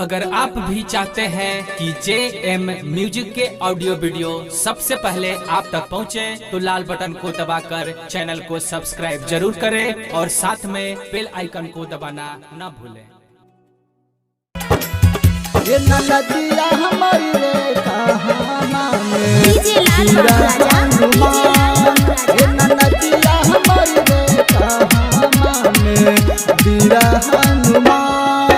अगर आप भी चाहते हैं कि JM म्यूजिक के ऑडियो वीडियो सबसे पहले आप तक पहुंचे, तो लाल बटन को दबाकर चैनल को सब्सक्राइब जरूर करें और साथ में बेल आइकन को दबाना न भूलें। ये नदिया हमारी रे कहाना में डीजे लाल राजा ये नदिया हमारी रे कहाना में बीरा हनुमान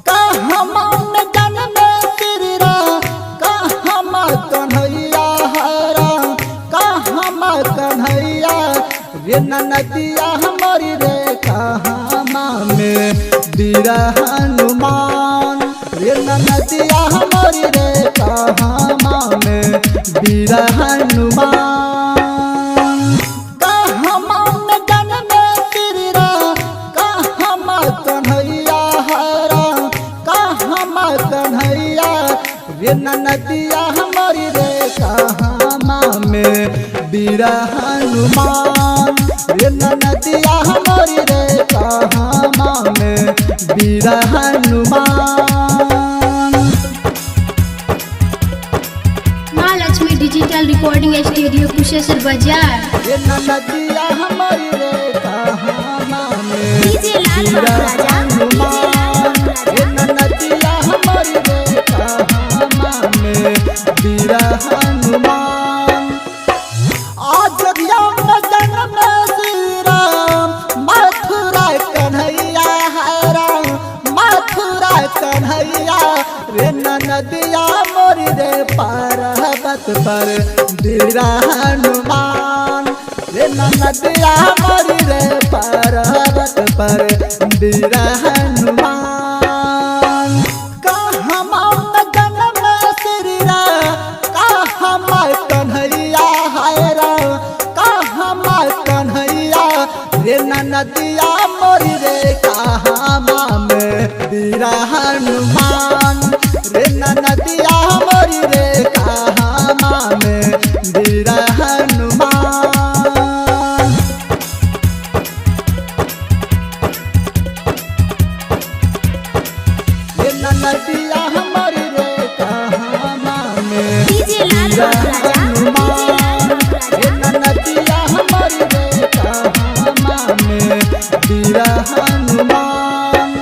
कहमान जन्म तेरा कहमा कन्हैया हरा कहमा कन्हैया ये नदिया हमारी रे कहाना में बीरा हनुमान ये नदिया हमारी रे कहामा में बीरा हनुमान कहमा में जन्म तेरा कहमा कन्हैया हरा कहमा कन्हैया ये नदिया हमारी रे कहामा में बीरा हनुमान ये नदिया हमारी रे कहामा में बीरा Hanuman. Mahalakshmi digital recording studio Kusheshwar बाजार। ये नदिया हमारी रे कहामा में डीजे लाल बीरा राजा हनुमान ये नदिया हमारी रे कहामा में बीरा हनुमान। अयोध्या में जन्म श्री राम मथुरा कन्हैया हरा मथुरा कन्हैया रे नदिया मोरी रे पर्वत पर बीरा हनुमान रे नदिया मोरी रे पर्वत पर बीरा हनुमान। कहमा जन्म श्री राम कहमा कन्हैया हरा कहमा कन्हैया रे नदिया मोरी रे कहामा में बीरा हनुमान रे नदिया मोरी रे कहामा में बीरा हनुमान। ये नदिया हमारी रे कहामा में डीजे लाल बीरा राजा हनुमान ये नदिया हमारी रे कहामा में बीरा हनुमान।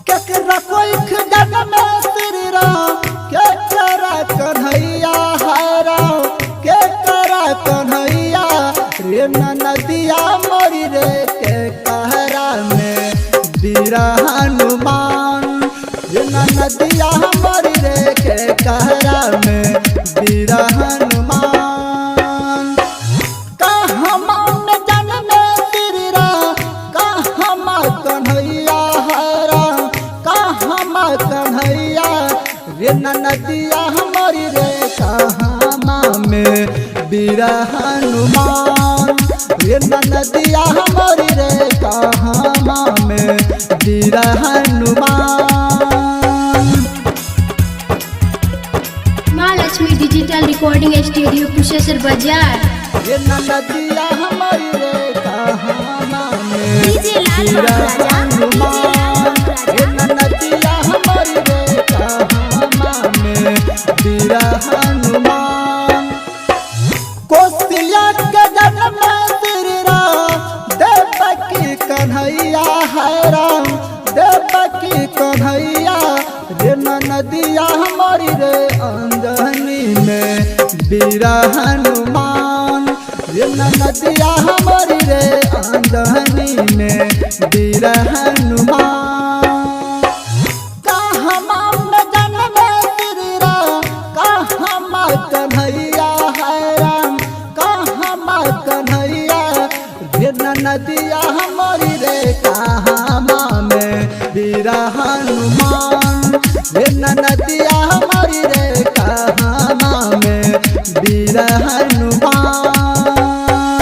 केकरा कोई जन्म श्री राम केकरा कन्हैया हरा केकरा कन्हैया रे नदिया मोरी रे के कहरा में बीरा हनुमान ये नदिया हमारी रे के कहरा में बीरा हनुमान। कहमा में जन्म श्री राम कहमा कन्हैया हरा कहमा कन्हैया ये नदिया हमारी रे कहामा में बीरा हनुमान ये नदिया हमारी रे कहामा में बीरा Hanuman. Mahalakshmi digital recording studio Kusheshwar बाजार। ये नदिया हमारी रे कहामा में डीजे लाल बीरा राजा हनुमान ये नदिया हमारी रे कहामा में बीरा हनुमान। कौशल्या के जन्म श्री राम देवकी कन्हैया हरा देवकी कन्हैया रे नदिया हमारी रे अंजनी में बीरा हनुमान ये नदिया हमारी रे अंजनी में बीरा हनुमान। कहमा में जन्म श्री राम कहमा कन्हैया हरा कहमा कन्हैया ये नदिया हमारी रे कहामा में बीरा